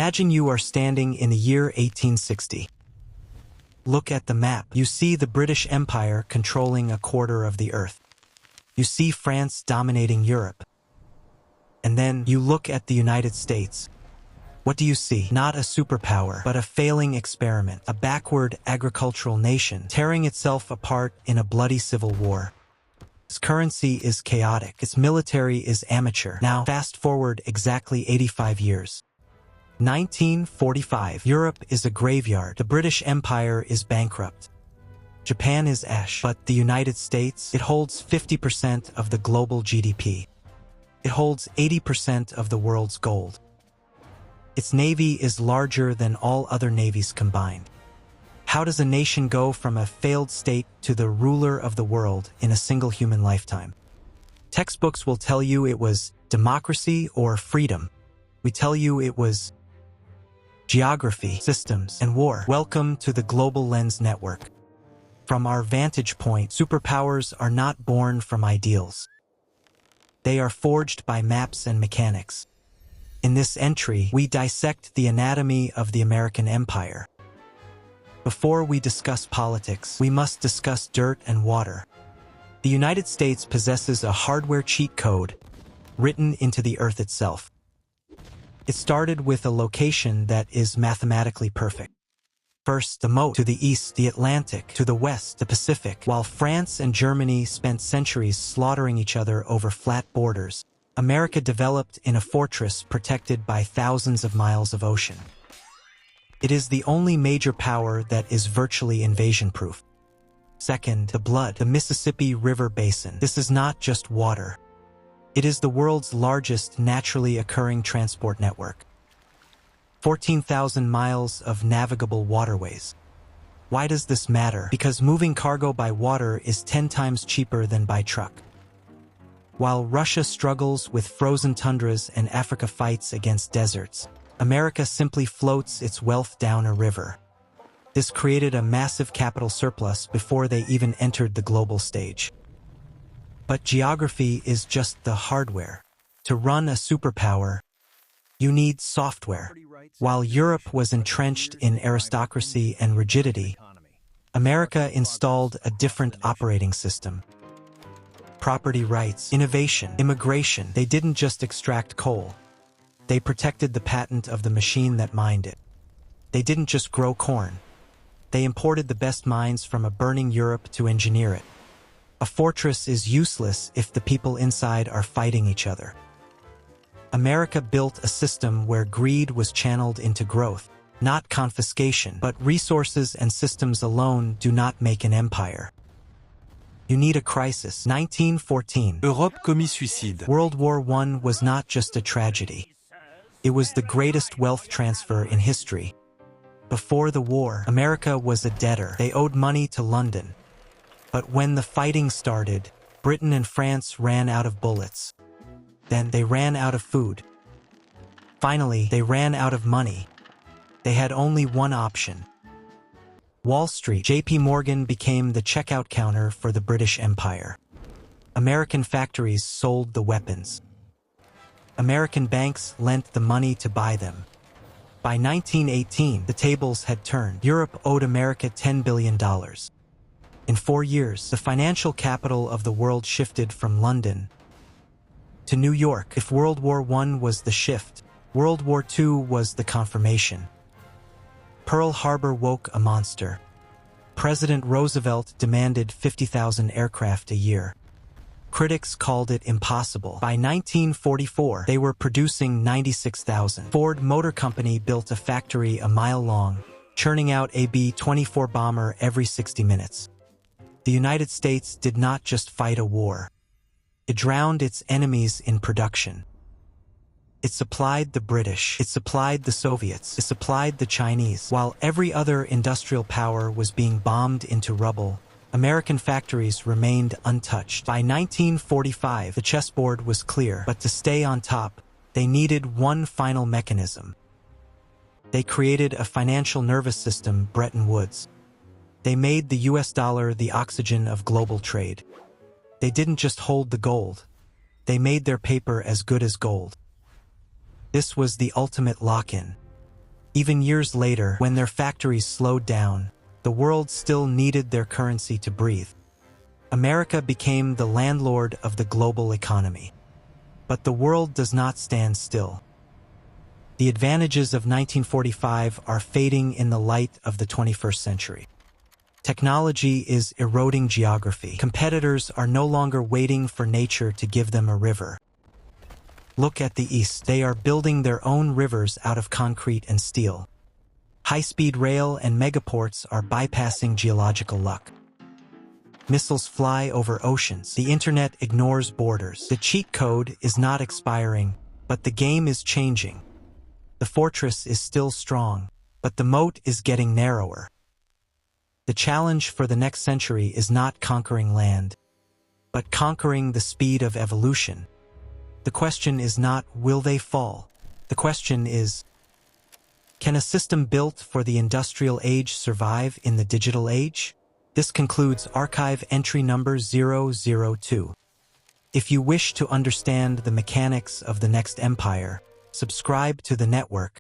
Imagine you are standing in the year 1860. Look at the map. You see the British Empire controlling a quarter of the earth. You see France dominating Europe. And then you look at the United States. What do you see? Not a superpower, but a failing experiment, a backward agricultural nation tearing itself apart in a bloody civil war. Its currency is chaotic, its military is amateur. Now, fast forward exactly 85 years. 1945. Europe is a graveyard. The British Empire is bankrupt. Japan is ash, but the United States, it holds 50% of the global GDP. It holds 80% of the world's gold. Its navy is larger than all other navies combined. How does a nation go from a failed state to the ruler of the world in a single human lifetime? Textbooks will tell you it was democracy or freedom. We tell you it was geography, systems, and war. Welcome to the Global Lens Network. From our vantage point, superpowers are not born from ideals. They are forged by maps and mechanics. In this entry, we dissect the anatomy of the American Empire. Before we discuss politics, we must discuss dirt and water. The United States possesses a hardware cheat code written into the earth itself. It started with a location that is mathematically perfect. First, the Moat, to the east, the Atlantic, to the west, the Pacific. While France and Germany spent centuries slaughtering each other over flat borders, America developed in a fortress protected by thousands of miles of ocean. It is the only major power that is virtually invasion-proof. Second, the blood, the Mississippi River Basin. This is not just water. It is the world's largest naturally occurring transport network. 14,000 miles of navigable waterways. Why does this matter? Because moving cargo by water is 10 times cheaper than by truck. While Russia struggles with frozen tundras and Africa fights against deserts, America simply floats its wealth down a river. This created a massive capital surplus before they even entered the global stage. But geography is just the hardware. To run a superpower, you need software. While Europe was entrenched in aristocracy and rigidity, America installed a different operating system. Property rights, innovation, immigration. They didn't just extract coal. They protected the patent of the machine that mined it. They didn't just grow corn. They imported the best minds from a burning Europe to engineer it. A fortress is useless if the people inside are fighting each other. America built a system where greed was channeled into growth, not confiscation, but resources and systems alone do not make an empire. You need a crisis. 1914. Europe commit suicide. World War I was not just a tragedy. It was the greatest wealth transfer in history. Before the war, America was a debtor. They owed money to London. But when the fighting started, Britain and France ran out of bullets. Then they ran out of food. Finally, they ran out of money. They had only one option. Wall Street. J.P. Morgan became the checkout counter for the British Empire. American factories sold the weapons. American banks lent the money to buy them. By 1918, the tables had turned. Europe owed America $10 billion. In 4 years, the financial capital of the world shifted from London to New York. If World War I was the shift, World War II was the confirmation. Pearl Harbor woke a monster. President Roosevelt demanded 50,000 aircraft a year. Critics called it impossible. By 1944, they were producing 96,000. Ford Motor Company built a factory a mile long, churning out a B-24 bomber every 60 minutes. The United States did not just fight a war. It drowned its enemies in production. It supplied the British, it supplied the Soviets, it supplied the Chinese. While every other industrial power was being bombed into rubble, American factories remained untouched. By 1945, the chessboard was clear, but to stay on top, they needed one final mechanism. They created a financial nervous system, Bretton Woods. They made the US dollar the oxygen of global trade. They didn't just hold the gold. They made their paper as good as gold. This was the ultimate lock-in. Even years later, when their factories slowed down, the world still needed their currency to breathe. America became the landlord of the global economy. But the world does not stand still. The advantages of 1945 are fading in the light of the 21st century. Technology is eroding geography. Competitors are no longer waiting for nature to give them a river. Look at the East. They are building their own rivers out of concrete and steel. High-speed rail and megaports are bypassing geological luck. Missiles fly over oceans. The internet ignores borders. The cheat code is not expiring, but the game is changing. The fortress is still strong, but the moat is getting narrower. The challenge for the next century is not conquering land, but conquering the speed of evolution. The question is not, will they fall? The question is, can a system built for the industrial age survive in the digital age? This concludes archive entry number 002. If you wish to understand the mechanics of the next empire, subscribe to the network.